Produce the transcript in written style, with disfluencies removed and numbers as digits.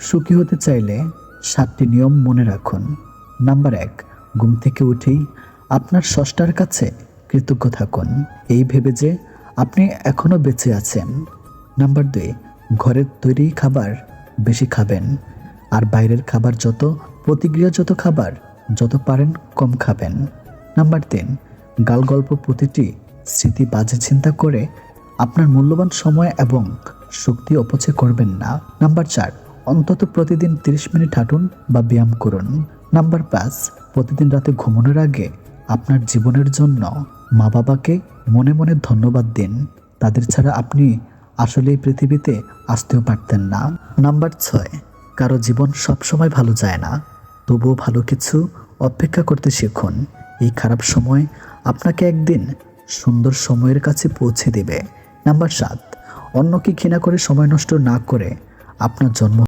সুখী হতে চাইলে 7টি নিয়ম মনে রাখুন। নাম্বার 1, ঘুম থেকে উঠেই আপনার স্রষ্টার কাছে কৃতজ্ঞ থাকুন, এই ভেবে যে আপনি এখনো বেঁচে আছেন। নাম্বার 2, ঘরের তৈরি খাবার বেশি খাবেন, আর বাইরের খাবার প্রতিক্রিয়াযত খাবার যত পারেন কম খাবেন। নাম্বার 3, গালগল্প প্রতিটি স্মৃতি বাজে চিন্তা করে আপনার মূল্যবান সময় এবং শক্তি অপচয় করবেন না। নাম্বার 4, অন্তত প্রতিদিন 30 মিনিট হাঁটুন বা ব্যায়াম করুন। নাম্বার 5, প্রতিদিন রাতে ঘুমানোর আগে আপনার জীবনের জন্য মা বাবাকে মনে মনে ধন্যবাদ দিন, তাদের ছাড়া আপনি আসলে এই পৃথিবীতে আসতেও পারতেন না। নাম্বার 6, কারো জীবন সবসময় ভালো যায় না, তবুও ভালো কিছু অপেক্ষা করতে শিখুন। এই খারাপ সময় আপনাকে একদিন সুন্দর সময়ের কাছে পৌঁছে দেবে। নাম্বার 7, অন্যকে ঘৃণা করে সময় নষ্ট না করে আপনার জন্ম